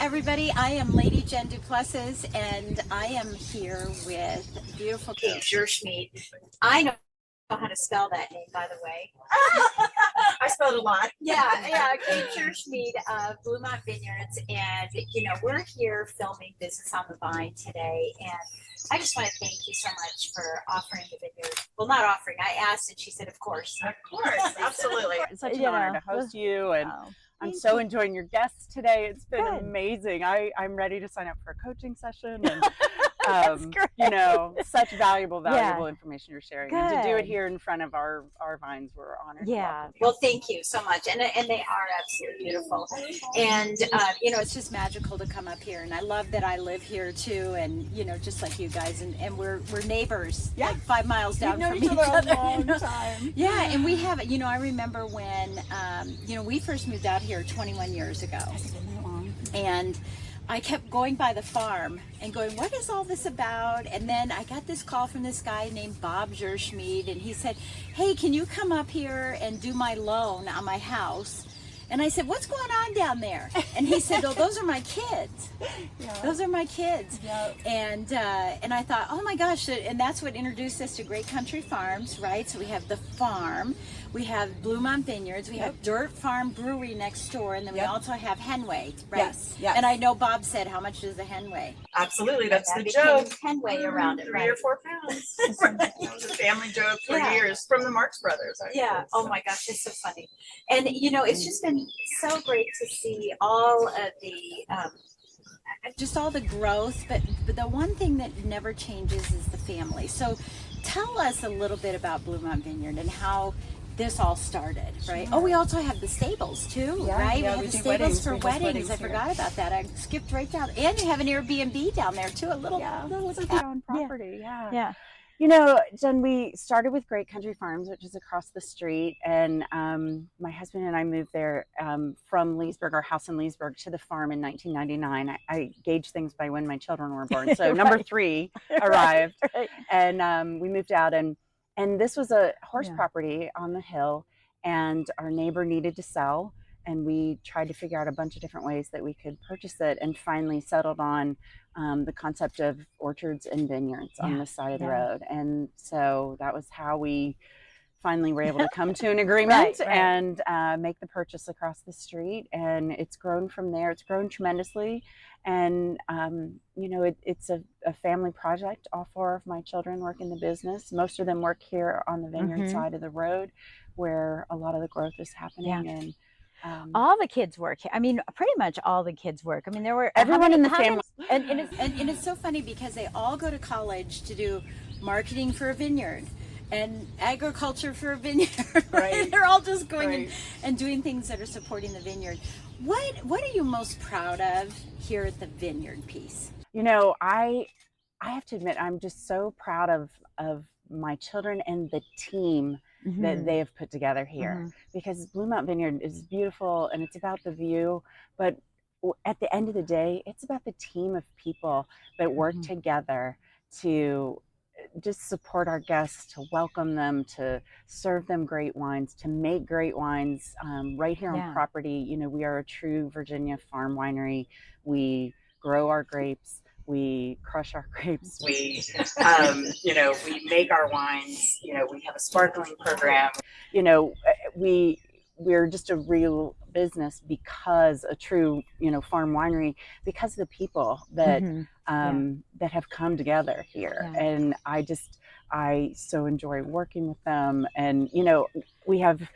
everybody. I am Lady Jen du Plessis, and I am here with beautiful Kate Jerschmeid. I know how to spell that name, by the way. I spelled a lot. Yeah, Kate Jerschmeid of Bluemont Vineyards, and we're here filming Business on the Vine today, and I just want to thank you so much for offering the vineyard. Well, not offering. I asked, and she said, "Of course, Absolutely." It's such an honor to host you, and I'm so enjoying your guests today. It's been amazing. I'm ready to sign up for a coaching session, and such valuable information you're sharing. And to do it here in front of our vines, we're honored. Yeah. Well, thank you so much. And they are absolutely beautiful. And it's just magical to come up here. And I love that I live here too. And just like you guys, and we're neighbors, like 5 miles down from each other. A long time. Yeah, and we have, I remember when we first moved out here 21 years ago. Has it been that long? And I kept going by the farm and going, what is all this about? And then I got this call from this guy named Bob Jerschmeid, and he said, hey, can you come up here and do my loan on my house? And I said, what's going on down there? And he said, oh, those are my kids. Those are my kids. Yep. And I thought, oh my gosh, and that's what introduced us to Great Country Farms, right? So we have the farm, we have Bluemont Vineyards, we have Dirt Farm Brewery next door, and then we also have Henway, right? Yes. And I know Bob said, how much does the Henway? Absolutely, that's the became joke. Henway around it, 3 or 4 pounds. That was a family joke for years from the Marx Brothers. Oh my gosh, it's so funny. And it's just been so great to see all of the just all the growth, but the one thing that never changes is the family. So tell us a little bit about Bluemont Vineyard and how this all started, right? Sure. Oh, we also have the stables too, right? Yeah, we we have do the stables for weddings. weddings. I forgot about that. I skipped right down. And you have an Airbnb down there too, a little on property. Yeah. Jen, we started with Great Country Farms, which is across the street, and my husband and I moved there from Leesburg, our house in Leesburg, to the farm in 1999. I gauge things by when my children were born. So number 3 arrived, and we moved out, and this was a horse property on the hill, and our neighbor needed to sell, and we tried to figure out a bunch of different ways that we could purchase it, and finally settled on the concept of orchards and vineyards on the side of the road. And so that was how we finally were able to come to an agreement and make the purchase across the street. And it's grown from there. It's grown tremendously. And, it's a family project. All 4 of my children work in the business. Most of them work here on the vineyard side of the road, where a lot of the growth is happening. And all the kids work. I mean, pretty much all the kids work. I mean, there were everyone in the family. And it's so funny because they all go to college to do marketing for a vineyard and agriculture for a vineyard. Right? They're all just going and doing things that are supporting the vineyard. What are you most proud of here at the vineyard piece? I have to admit, I'm just so proud of my children and the team that they have put together here, because Bluemont Vineyard is beautiful and it's about the view, but at the end of the day, it's about the team of people that work together to just support our guests, to welcome them, to serve them great wines, to make great wines right here on property. We are a true Virginia farm winery. We grow our grapes. We crush our grapes. We, we make our wines. We have a sparkling program. We're just a real business, because a true, farm winery, because of the people that that have come together here. And I so enjoy working with them. And we have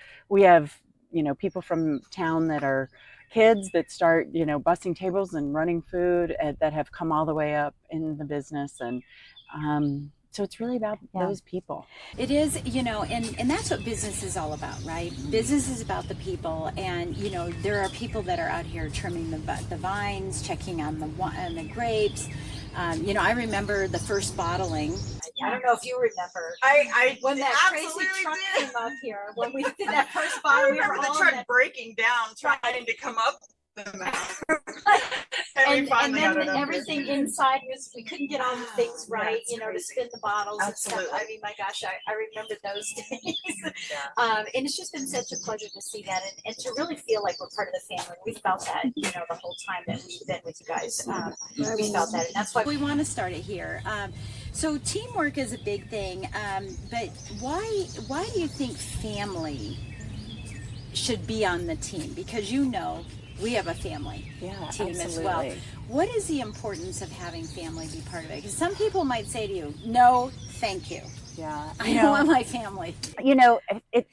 people from town that are kids that start bussing tables and running food, that have come all the way up in the business. And so it's really about those people. It is, and that's what business is all about, right? Business is about the people, and there are people that are out here trimming the vines, checking on the grapes. I remember the first bottling. I don't know if you remember. When that crazy truck came up here, when we did that first bottle, I remember the truck breaking down, trying to come up the mountain. And we we finally got then it up here. everything inside was, we couldn't get all the things right, it's you know, to crazy. spin the bottles and Absolutely. stuff. I mean, my gosh, I remember those days. Yeah. And it's just been such a pleasure to see that and to really feel like we're part of the family. We felt that, you know, the whole time that we've been with you guys. We felt that, and that's why we want to start it here. So teamwork is a big thing, but why do you think family should be on the team? Because you know we have a family team as well. What is the importance of having family be part of it? Because some people might say to you, no, thank you. Yeah, I don't want my family. You know, it's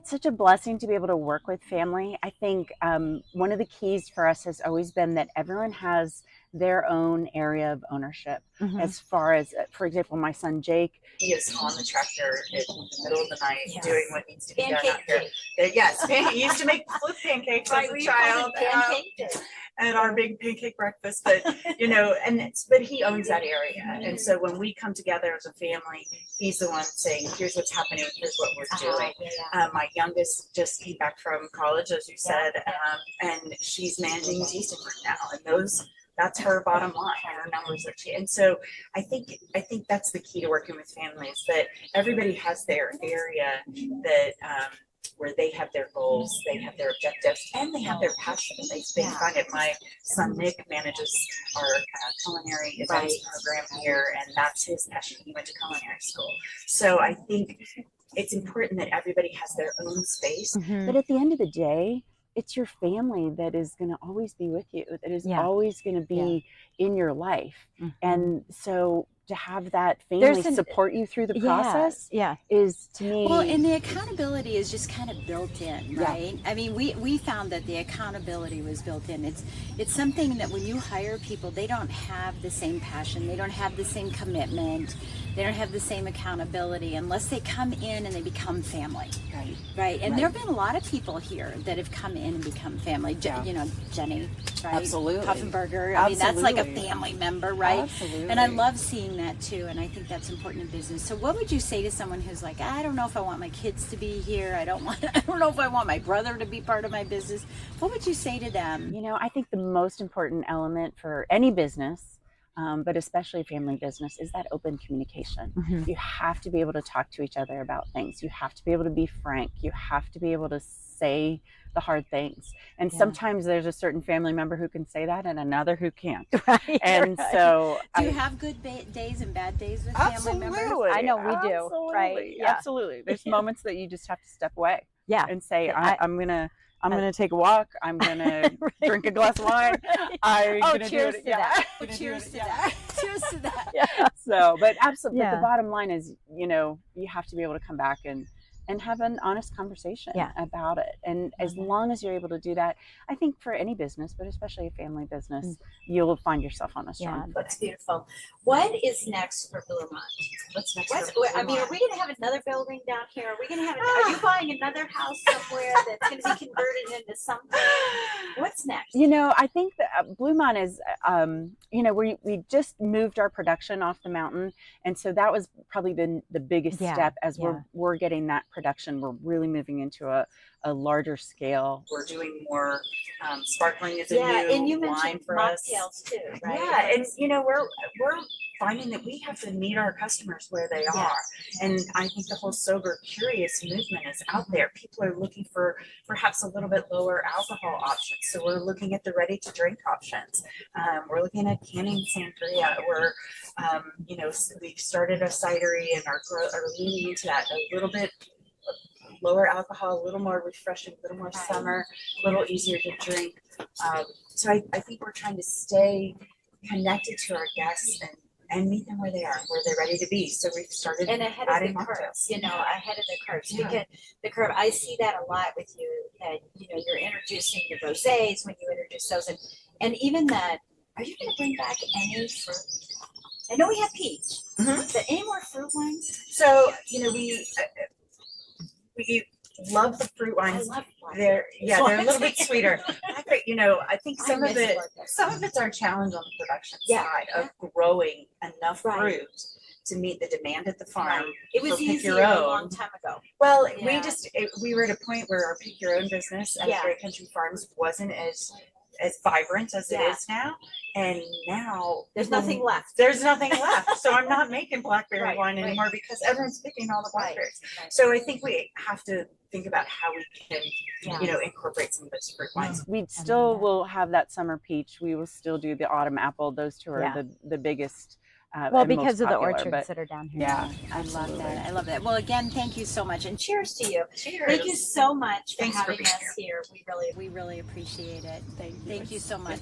such a blessing to be able to work with family. I think one of the keys for us has always been that everyone has their own area of ownership. As far as, for example, my son Jake, He is on the tractor in the middle of the night doing what needs to be done out here. Yes, he used to make flip pancakes as a child at our big pancake breakfast. But you know, but he owns that area, and so when we come together as a family, he's the one saying, "Here's what's happening. Here's what we're doing." My youngest just came back from college, as you said, and she's managing tasting room now, and that's her bottom line, her numbers that and so I think that's the key to working with families, that everybody has their area that where they have their goals, they have their objectives, and they have their passion. They find it. My son Nick manages our culinary events program here, and that's his passion. He went to culinary school. So I think it's important that everybody has their own space. But at the end of the day, it's your family that is going to always be with you, that is always going to be in your life. And so to have that family support you through the process is, to me, well, and the accountability is just kind of built in, right? I mean, we found that the accountability was built in. It's something that when you hire people, they don't have the same passion, they don't have the same commitment, they don't have the same accountability unless they come in and they become family. Right. And there have been a lot of people here that have come in and become family. You know, Jenny, right? Absolutely. Puffenberger. I mean, that's like a family member, right? Absolutely. And I love seeing that too. And I think that's important in business. So what would you say to someone who's like, I don't know if I want my kids to be here. I don't know if I want my brother to be part of my business. What would you say to them? You know, I think the most important element for any business, but especially family business, is that open communication. You have to be able to talk to each other about things. You have to be able to be frank. You have to be able to say the hard things. And sometimes there's a certain family member who can say that and another who can't. So do you have good days and bad days with family members? I know we do. Right? Absolutely. There's moments that you just have to step away. And say, I'm gonna take a walk. I'm gonna drink a glass of wine. Cheers to that. Cheers to that. Cheers to that. So, but absolutely, the bottom line is, you know, you have to be able to come back and have an honest conversation about it. And as long as you're able to do that, I think for any business, but especially a family business, you'll find yourself on a strong footing. That's beautiful. What is next for Bluemont? What's next? I mean, are we going to have another building down here? Are we going to have? Are you buying another house somewhere that's going to be converted into something? What's next? You know, I think that Bluemont is, you know, we just moved our production off the mountain, and so that was probably the biggest step as we're getting that production. We're really moving into a larger scale. We're doing more sparkling is a new and you line mentioned for us. mocktails too, right? Yeah, and you know, we're finding that we have to meet our customers where they are. And I think the whole sober curious movement is out there. People are looking for perhaps a little bit lower alcohol options. So we're looking at the ready to drink options. We're looking at canning sangria. We're, you know, we've started a cidery and are leaning into that a little bit lower alcohol, a little more refreshing, a little more summer, a little easier to drink. So I think we're trying to stay connected to our guests and meet them where they are, where they're ready to be. So we've started ahead of the curve, you know, ahead of the curve. Speaking the curve, I see that a lot with you, that, you know, you're introducing the rosés when you introduce those, and even that, are you going to bring back any fruit? I know we have peach, but any more fruit wines? So, you know, we love the fruit wines. I love wine. They're a little bit sweeter. But, you know, I think some of it's our challenge on the production side of growing enough fruit to meet the demand at the farm. It was easier a long time ago. Well, we were at a point where our pick your own business at Great Country Farms wasn't as vibrant as it Yeah. is now. And now There's nothing left. There's nothing left. So I'm not making blackberry Right, wine right. anymore because everyone's picking all the Right, blackberries. right. So I think we have to think about how we can, Yeah. you know, incorporate some of those fruit wines. We still will have that summer peach. We will still do the autumn apple. Those two are Yeah. the biggest. Well, and most because of the popular, orchards but that are down here. yeah, I love absolutely. that. I love that. Well, again, thank you so much. And Cheers to you. Cheers. Thank you so much for Thanks for having being us here. We really we really appreciate it. Thank you. Thank you so much.